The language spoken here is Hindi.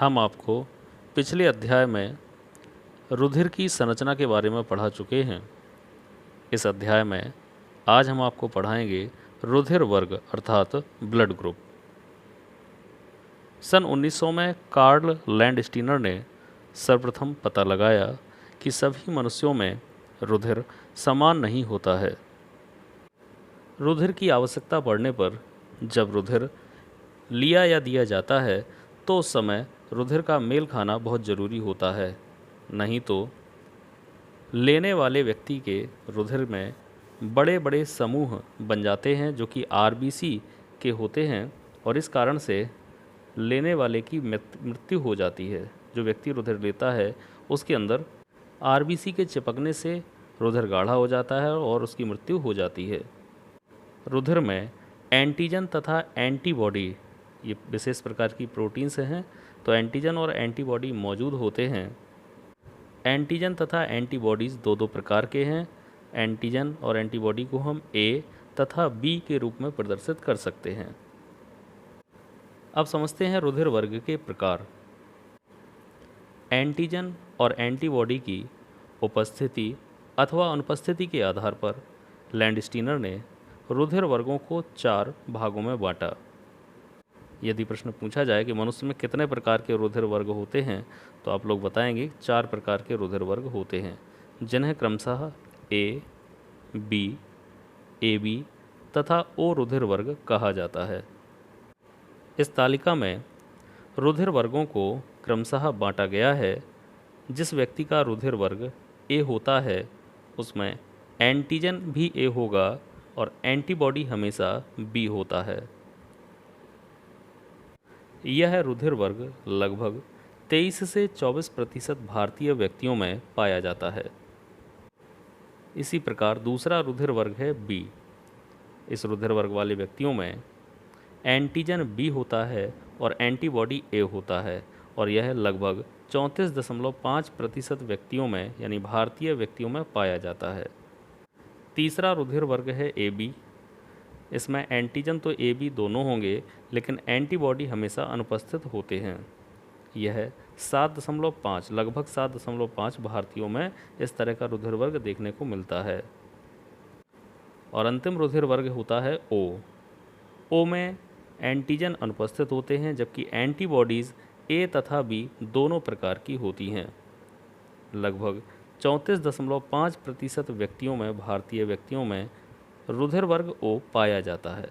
हम आपको पिछले अध्याय में रुधिर की संरचना के बारे में पढ़ा चुके हैं। इस अध्याय में आज हम आपको पढ़ाएंगे रुधिर वर्ग अर्थात ब्लड ग्रुप। सन 1900 में कार्ल लैंडस्टीनर ने सर्वप्रथम पता लगाया कि सभी मनुष्यों में रुधिर समान नहीं होता है। रुधिर की आवश्यकता पड़ने पर जब रुधिर लिया या दिया जाता है तो उस समय रुधिर का मेल खाना बहुत ज़रूरी होता है, नहीं तो लेने वाले व्यक्ति के रुधिर में बड़े बड़े समूह बन जाते हैं जो कि आरबीसी के होते हैं और इस कारण से लेने वाले की मृत्यु हो जाती है। जो व्यक्ति रुधिर लेता है उसके अंदर आरबीसी के चिपकने से रुधिर गाढ़ा हो जाता है और उसकी मृत्यु हो जाती है। रुधिर में एंटीजन तथा एंटीबॉडी ये विशेष प्रकार की प्रोटीन्स हैं, तो एंटीजन और एंटीबॉडी मौजूद होते हैं। एंटीजन तथा एंटीबॉडीज़ दो प्रकार के हैं। एंटीजन और एंटीबॉडी को हम ए तथा बी के रूप में प्रदर्शित कर सकते हैं। अब समझते हैं रुधिर वर्ग के प्रकार। एंटीजन और एंटीबॉडी की उपस्थिति अथवा अनुपस्थिति के आधार पर लैंडस्टीनर ने रुधिर वर्गों को 4 भागों में बांटा। यदि प्रश्न पूछा जाए कि मनुष्य में कितने प्रकार के रुधिर वर्ग होते हैं तो आप लोग बताएंगे 4 प्रकार के रुधिर वर्ग होते हैं, जिन्हें क्रमशः ए, बी, ए बी तथा ओ रुधिर वर्ग कहा जाता है। इस तालिका में रुधिर वर्गों को क्रमशः बांटा गया है। जिस व्यक्ति का रुधिर वर्ग ए होता है उसमें एंटीजन भी ए होगा और एंटीबॉडी हमेशा बी होता है। यह रुधिर वर्ग लगभग 23 से 24% भारतीय व्यक्तियों में पाया जाता है। इसी प्रकार दूसरा रुधिर वर्ग है बी। इस रुधिर वर्ग वाले व्यक्तियों में एंटीजन बी होता है और एंटीबॉडी ए होता है और यह लगभग 34.5% व्यक्तियों में यानी भारतीय व्यक्तियों में पाया जाता है। तीसरा रुधिर वर्ग है ए बी। इसमें एंटीजन तो ए बी दोनों होंगे लेकिन एंटीबॉडी हमेशा अनुपस्थित होते हैं। यह 7.5 लगभग 7.5 भारतीयों में इस तरह का रुधिर वर्ग देखने को मिलता है। और अंतिम रुधिर वर्ग होता है ओ। ओ में एंटीजन अनुपस्थित होते हैं जबकि एंटीबॉडीज़ ए तथा बी दोनों प्रकार की होती हैं। लगभग 34.5% व्यक्तियों में भारतीय व्यक्तियों में रुधिर वर्ग ओ पाया जाता है।